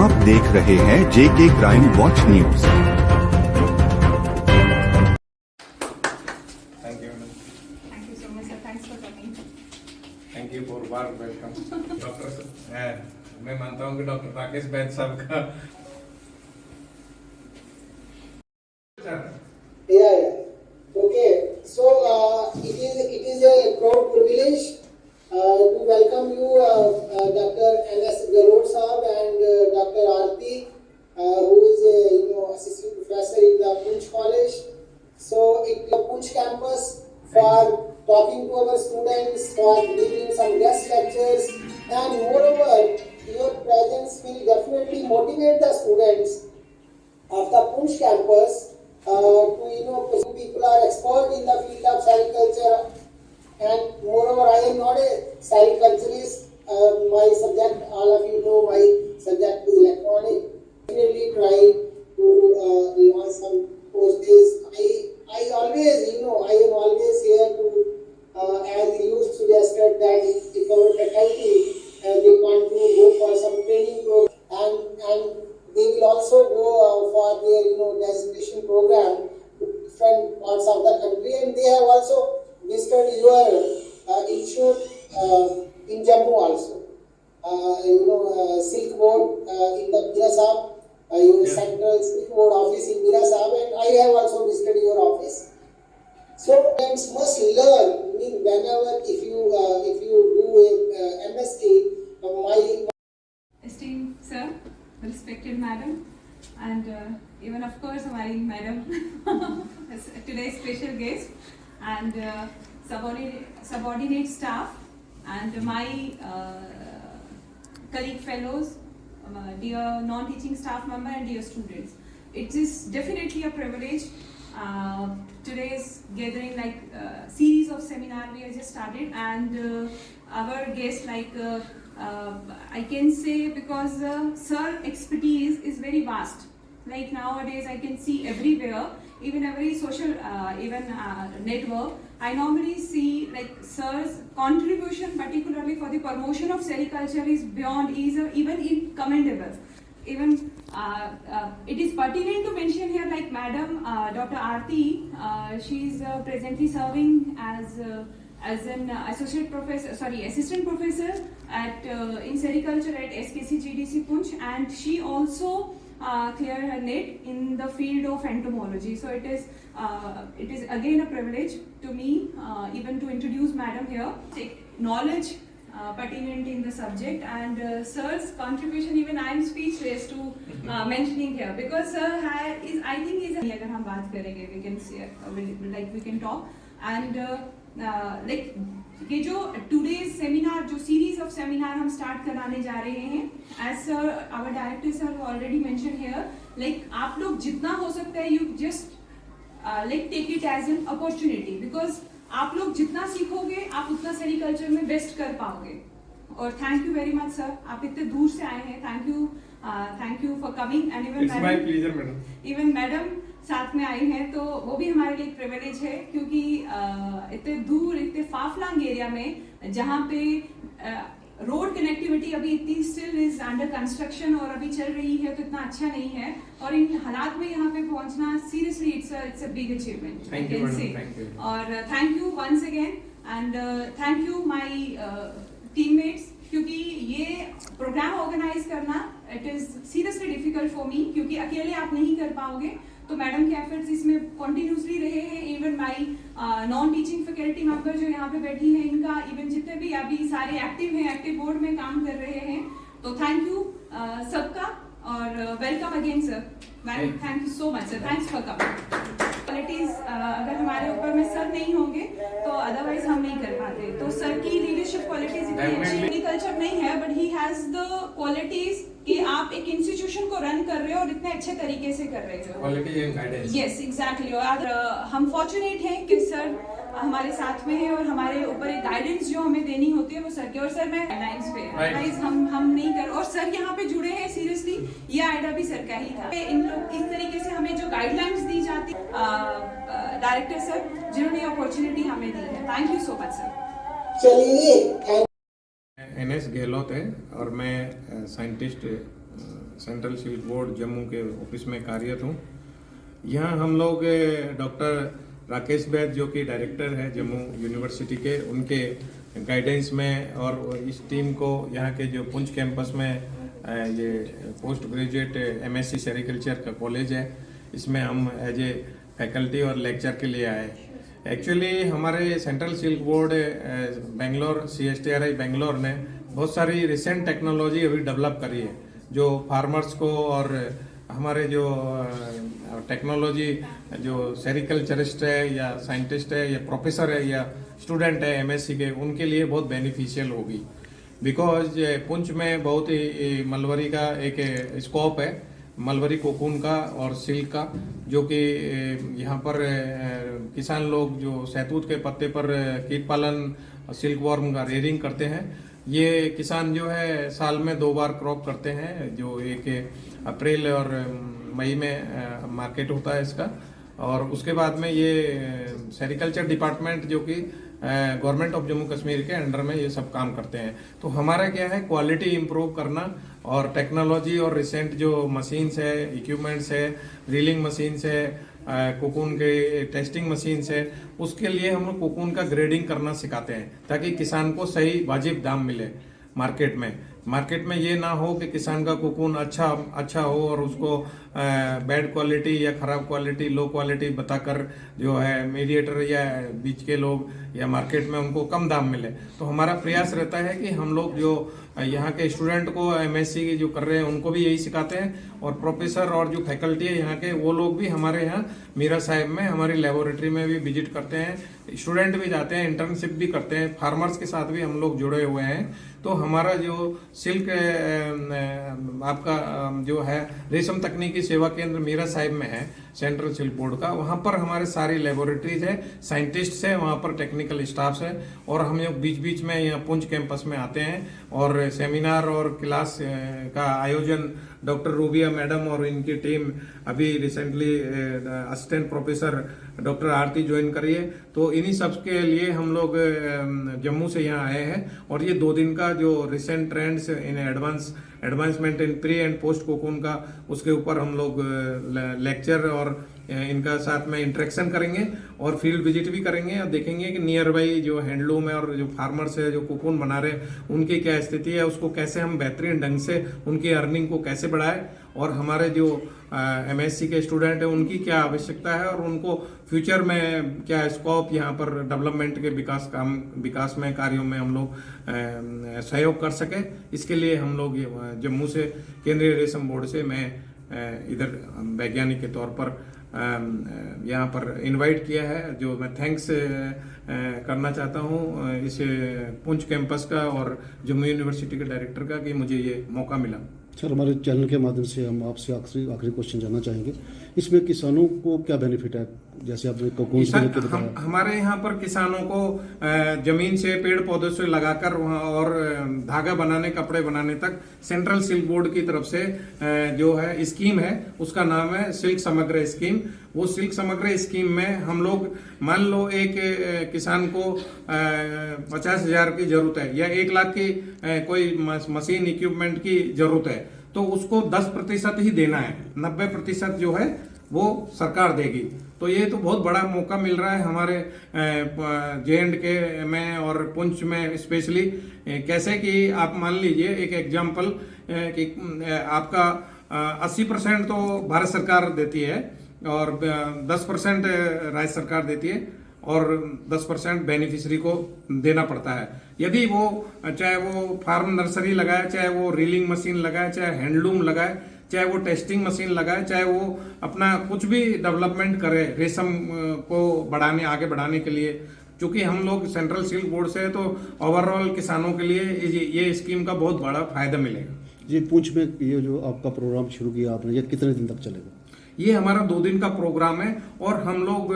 आप देख रहे हैं JK crime watch news. Thank you, madam. Thank you so much, sir. Thanks for coming. Thank you for warm welcome. Doctor मैं मानता हूँ कि डॉक्टर राकेश बैद साहब का Yeah. Okay. So it is a proud privilege to welcome you, Dr. N.S. Garod Saab and Dr. Aarti, who is a assistant professor in the Poonch College. So at the Poonch campus for talking to our students, for giving some guest lectures, and moreover, your presence will definitely motivate the students of the Poonch campus. People are expert in the field of sericulture, and moreover, I am not a sericulturist. My subject, all of you know, my subject is electronic. Definitely try to launch some courses. I always, I am always here to, as you suggested, that if our faculty they want to go for some training program, and they will also go for their designation program to different parts of the country, and they have also visited your institute in Jammu also. Silk Board in the Mirasab, your central Silk Board office in Mirasab, and I have also visited your office. So students must learn. Whenever if you do a MSc, my Esteemed sir, respected madam, and even of course हमारी madam, today's special guest, and subordinate staff, and my colleague fellows, dear non-teaching staff member, and dear students. It is definitely a privilege. Today's gathering, like series of seminar we have just started, and our guest, I can say, because sir expertise is very vast. Like nowadays I can see everywhere, even every social network, I normally see like sir's contribution, particularly for the promotion of sericulture, is beyond, even commendable. Even it is pertinent to mention here, like Madam Dr. Aarti, she is presently serving as an assistant professor at in sericulture at SKC GDC Poonch, and she also cleared her NET in the field of entomology. So it is again a privilege to me even to introduce Madam here. Knowledge pertinent in the subject, and sir's contribution, even I am speechless to mentioning here, because sir is, I think, is अगर हम बात करेंगे, we can see, we can talk, and like ये जो today's seminar, जो series of seminar हम start कराने जा रहे हैं, as sir, our director sir already mentioned here, like आप लोग जितना हो सकता है, you just like take it as an opportunity, because आप लोग जितना सीखोगे आप उतना सेरिकल्चर में बेस्ट कर पाओगे. और thank you very much sir, आप इतने दूर से आए हैं. Thank you for coming, and even madam साथ में आई हैं, तो वो भी हमारे लिए एक प्रिविलेज है, क्योंकि इतने दूर, इतने फाफलांग एरिया में जहाँ पे रोड कनेक्टिविटी अभी इतनी स्टिल इज अंडर कंस्ट्रक्शन और अभी चल रही है, तो इतना अच्छा नहीं है, और इन हालात में यहाँ पे पहुँचना seriously it's a big achievement, I can say. और thank you once again, and thank you my teammates, क्योंकि ये प्रोग्राम ऑर्गेनाइज करना it is seriously difficult for me, क्योंकि अकेले आप नहीं कर पाओगे. तो मैडम के एफर्ट्स इसमें कंटिन्यूसली रहे हैं. Even my non teaching faculty member जो यहाँ पे बैठी हैं, इनका इवन जितने भी अभी सारे एक्टिव हैं, एक्टिव बोर्ड में काम कर रहे हैं. तो थैंक यू सबका, और welcome again sir. Madam thank you so much sir, thanks for coming. Qualities अगर हमारे ऊपर में सर नहीं होंगे तो अदरवाइज हम नहीं कर पाते. तो सर की लीडरशिप क्वालिटीज इतनी अच्छी, एग्रीकल्चर नहीं है, but he has the qualities कि आप एक इंस्टीट्यूशन को रन कर रहे हो और इतने अच्छे तरीके से कर रहे हो. Quality and guidance. Yes exactly. और हम फॉर्चुनेट हैं कि सर हमारे साथ में है, और हमारे ऊपर एक गाइडेंस जो हमें देनी होती है वो सर की. और सर मैं गाइडेंस पे अदरवाइज हम नहीं कर. और सर यहाँ पे जुड़े हैं, सीरियसली ये आइडिया भी सर का ही था. इन लोग इस तरीके से हमें जो गाइडलाइंस दी जाती, डायरेक्टर सर जिन्होंने अपॉर्चुनिटी हमें दी है. Thank you so much sir. चलिए NS गहलोत है, और मैं scientist central silk board Jammu के ऑफिस में कार्यरत हूँ। यहाँ हम लोग डॉक्टर राकेश बैद जो कि डायरेक्टर है जम्मू यूनिवर्सिटी के, उनके गाइडेंस में और इस टीम को यहाँ के जो पुंछ कैंपस में ये पोस्ट ग्रेजुएट एमएससी सेरिकल्चर का कॉलेज है, इसमें हम एज ए फैकल्टी और लेक्चर के लिए आए। एक्चुअली हमारे central silk board Bangalore CSTRI Bangalore ने बहुत सारी रिसेंट टेक्नोलॉजी अभी डेवलप करी है जो फार्मर्स को और हमारे जो टेक्नोलॉजी जो सेरिकल्चरिस्ट है या साइंटिस्ट है या प्रोफेसर है या स्टूडेंट है MSc के, उनके लिए बहुत बेनिफिशियल होगी। बिकॉज पुंछ में बहुत ही मलबरी का एक स्कोप है, मलबरी कोकून का और सिल्क का, जो कि यहाँ पर किसान लोग जो सहतूत के पत्ते पर कीट पालन सिल्क वॉर्म का रेयरिंग करते हैं। ये किसान जो है साल में 2 बार क्रॉप करते हैं, जो एक अप्रैल और मई में मार्केट होता है इसका, और उसके बाद में ये सेरिकल्चर डिपार्टमेंट जो कि गवर्नमेंट ऑफ जम्मू कश्मीर के अंडर में ये सब काम करते हैं। तो हमारा क्या है, क्वालिटी इंप्रूव करना और टेक्नोलॉजी और रिसेंट जो मशीन्स है, इक्विपमेंट्स है, रीलिंग मशीन्स है, कोकून के टेस्टिंग मशीन्स है, उसके लिए हम लोग कोकून का ग्रेडिंग करना सिखाते हैं ताकि किसान को सही वाजिब दाम मिले मार्केट में ये ना हो कि किसान का कोकून अच्छा हो और उसको बैड क्वालिटी या ख़राब क्वालिटी, लो क्वालिटी बताकर जो है मीडिएटर या बीच के लोग या मार्केट में उनको कम दाम मिले। तो हमारा प्रयास रहता है कि हम लोग जो यहाँ के स्टूडेंट को MSc जो कर रहे हैं उनको भी यही सिखाते हैं, और प्रोफेसर और जो फैकल्टी है यहाँ के वो लोग भी हमारे यहाँ मीरा साहिब में हमारी लेबोरेटरी में भी विजिट करते हैं, स्टूडेंट भी जाते हैं, इंटर्नशिप भी करते हैं, फार्मर्स के साथ भी हम लोग जुड़े हुए हैं। तो हमारा जो सिल्क आपका जो है रेशम तकनीकी सेवा केंद्र मीरा साहिब में है सेंट्रल सिल्क बोर्ड का, वहाँ पर हमारे सारी लेबोरेटरीज है, साइंटिस्ट्स है, वहाँ पर टेक्निकल स्टाफ्स है, और हम लोग बीच बीच में यहाँ पुंछ कैंपस में आते हैं और सेमिनार और क्लास का आयोजन डॉक्टर रूबिया मैडम और इनकी टीम अभी रिसेंटली असिस्टेंट प्रोफेसर डॉक्टर आरती ज्वाइन करी है। तो इन्हीं सब के लिए हम लोग जम्मू से यहाँ आए हैं, और ये 2 दिन का जो recent trends in advancement in pre and post cocoon का, उसके ऊपर हम लोग लेक्चर और इनका साथ में इंटरेक्शन करेंगे और फील्ड विजिट भी करेंगे और देखेंगे कि नियर बाई जो हैंडलूम है और जो फार्मर्स है जो कोकून बना रहे हैं उनकी क्या स्थिति है, उसको कैसे हम बेहतरीन ढंग से उनकी अर्निंग को कैसे बढ़ाएं, और हमारे जो MSc के स्टूडेंट हैं उनकी क्या आवश्यकता है और उनको फ्यूचर में क्या स्कोप यहाँ पर डेवलपमेंट के विकास में कार्यों में हम लोग सहयोग कर सके। इसके लिए हम लोग जम्मू से केंद्रीय रेशम बोर्ड से मैं इधर वैज्ञानिक के तौर पर यहाँ पर इनवाइट किया है, जो मैं थैंक्स करना चाहता हूँ इस पुंछ कैंपस का और जम्मू यूनिवर्सिटी के डायरेक्टर का कि मुझे ये मौका मिला। सर, हमारे चैनल के माध्यम से हम आपसे आखिरी क्वेश्चन जानना चाहेंगे, इसमें किसानों को क्या बेनिफिट है? जैसे आपने कोकून से लेकर बताया, हमारे यहाँ पर किसानों को जमीन से पेड़ पौधों से लगाकर और धागा बनाने, कपड़े बनाने तक सेंट्रल सिल्क बोर्ड की तरफ से जो है स्कीम है, उसका नाम है सिल्क समग्र स्कीम। वो सिल्क समग्र स्कीम में हम लोग मान लो एक किसान को 50,000 की जरूरत है या 1 लाख की कोई मशीन इक्विपमेंट की जरूरत है, तो उसको 10% ही देना है, 90% जो है वो सरकार देगी। तो ये तो बहुत बड़ा मौका मिल रहा है हमारे JNK में और पुंछ में स्पेशली। कैसे कि आप मान लीजिए एक एग्जांपल कि आपका 80% तो भारत सरकार देती है और 10% राज्य सरकार देती है और 10% बेनिफिशियरी को देना पड़ता है। यदि वो चाहे वो फार्म नर्सरी लगाए, चाहे वो रीलिंग मशीन लगाए, चाहे हैंडलूम लगाए, चाहे वो टेस्टिंग मशीन लगाए, चाहे वो अपना कुछ भी डेवलपमेंट करे रेशम को आगे बढ़ाने के लिए, क्योंकि हम लोग सेंट्रल सिल्क बोर्ड से तो ओवरऑल किसानों के लिए ये स्कीम का बहुत बड़ा फायदा मिलेगा। जी, पुंछ में ये जो आपका प्रोग्राम शुरू किया आपने, ये कितने दिन तक चलेगा? ये हमारा 2 दिन का प्रोग्राम है और हम लोग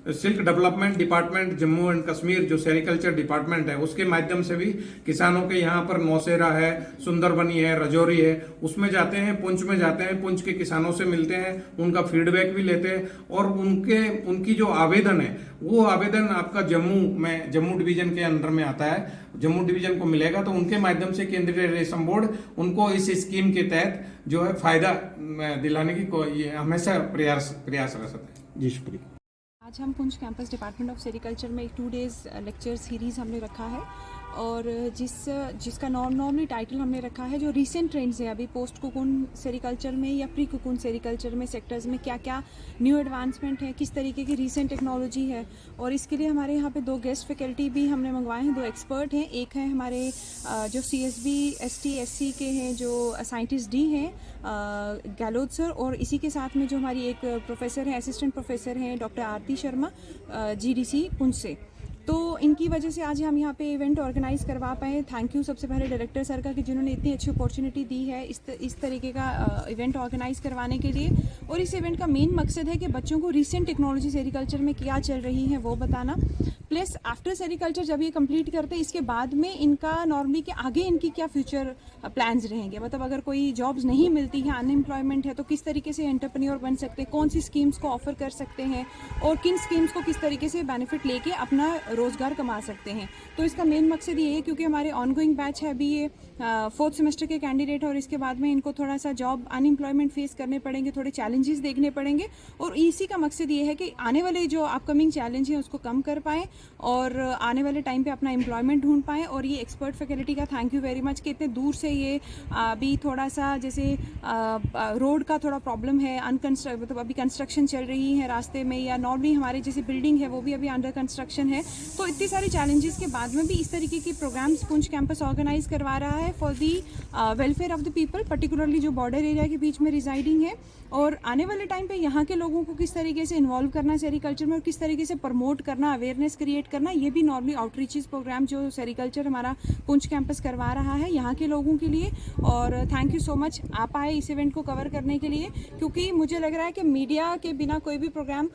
silk development department Jammu and Kashmir जो सेरिकल्चर डिपार्टमेंट है उसके माध्यम से भी किसानों के यहाँ पर नौशेरा है, सुंदरबनी है, रजौरी है, उसमें जाते हैं, पुंछ में जाते हैं, पुंछ के किसानों से मिलते हैं, उनका फीडबैक भी लेते हैं और उनकी जो आवेदन है वो आवेदन आपका जम्मू डिवीजन के अंडर में आता है। जम्मू डिवीजन को मिलेगा तो उनके माध्यम से केंद्रीय रेशम बोर्ड उनको इस स्कीम के तहत जो है फायदा दिलाने की ये हमेशा प्रयासरत है। जी शुक्रिया। आज हम Poonch campus department of sericulture में एक 2 डेज़ लेक्चर सीरीज़ हमने रखा है और जिसका नॉर्मली टाइटल हमने रखा है जो रीसेंट ट्रेंड्स हैं अभी पोस्ट कुकुन सेरिकल्चर में या प्री कुकुन सेरिकल्चर में सेक्टर्स में क्या क्या न्यू एडवांसमेंट है, किस तरीके की रीसेंट टेक्नोलॉजी है। और इसके लिए हमारे यहाँ पे 2 गेस्ट फैकल्टी भी हमने मंगवाए हैं, 2 एक्सपर्ट हैं। एक है हमारे जो CSB ST SC के हैं जो साइंटिस्ट डी हैं गहलोत सर, और इसी के साथ में जो हमारी एक प्रोफेसर है, असिस्टेंट प्रोफेसर हैं डॉक्टर आरती शर्मा GDC पुंछ से। तो इनकी वजह से आज हम यहाँ पे इवेंट ऑर्गेनाइज करवा पाए। थैंक यू सबसे पहले डायरेक्टर सर का कि जिन्होंने इतनी अच्छी अपॉर्चुनिटी दी है इस तरीके का इवेंट ऑर्गेनाइज करवाने के लिए। और इस इवेंट का मेन मकसद है कि बच्चों को रीसेंट टेक्नोलॉजी सेरिकल्चर में क्या चल रही है वो बताना, प्लस आफ्टर सेरिकल्चर जब ये कंप्लीट करते हैं इसके बाद में इनका नॉर्मली कि आगे इनकी क्या फ्यूचर प्लान्स रहेंगे। मतलब अगर कोई जॉब्स नहीं मिलती है, अनएम्प्लॉयमेंट है, तो किस तरीके से एंटरप्रेन्योर बन सकते हैं, कौन सी स्कीम्स को ऑफर कर सकते हैं और किन स्कीम्स को किस तरीके से बेनिफिट लेके अपना रोजगार कमा सकते हैं। तो इसका मेन मकसद ये है क्योंकि हमारे ऑनगोइंग बैच है अभी ये 4th सेमेस्टर के कैंडिडेट और इसके बाद में इनको थोड़ा सा जॉब अनएम्प्लॉयमेंट फेस करने पड़ेंगे, थोड़े चैलेंजेस देखने पड़ेंगे। और इसी का मकसद ये है कि आने वाले जो अपकमिंग चैलेंज हैं उसको कम कर पाएँ और आने वाले टाइम पे अपना एम्प्लॉयमेंट ढूंढ पाएँ। और ये एक्सपर्ट फैकल्टी का थैंक यू वेरी मच कि इतने दूर से ये अभी थोड़ा सा जैसे रोड का थोड़ा प्रॉब्लम है, मतलब अभी कंस्ट्रक्शन चल रही है रास्ते में, या नॉर्मली हमारे जैसे बिल्डिंग है वो भी अभी अंडर कंस्ट्रक्शन है। तो इतनी सारी चैलेंजेस के बाद में भी इस तरीके की प्रोग्राम्स पुंछ कैंपस ऑर्गेनाइज करवा रहा है for the welfare of the people, particularly जो बॉर्डर एरिया के बीच में रिजाइडिंग है। और आने वाले टाइम पे यहाँ के लोगों को किस तरीके से इन्वॉल्व करना सेरिकल्चर में और किस तरीके से प्रमोट करना, अवेयरनेस क्रिएट करना, ये भी नॉर्मली आउटरीचेस प्रोग्राम जो सेरिकल्चर हमारा पुंछ कैंपस करवा रहा है यहाँ के लोगों के लिए। और थैंक यू सो मच आप आए इस इवेंट को कवर करने के लिए, क्योंकि मुझे लग रहा है कि मीडिया के बिना कोई भी प्रोग्राम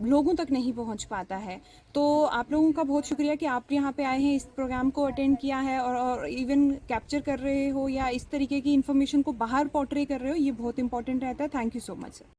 लोगों तक नहीं पहुँच पाता है। तो आप लोगों का बहुत शुक्रिया कि आप यहाँ पे आए हैं, इस प्रोग्राम को अटेंड किया है और इवन कैप्चर कर रहे हो या इस तरीके की इन्फॉर्मेशन को बाहर पोर्ट्रे कर रहे हो, ये बहुत इंपॉर्टेंट रहता है। Thank you so much sir.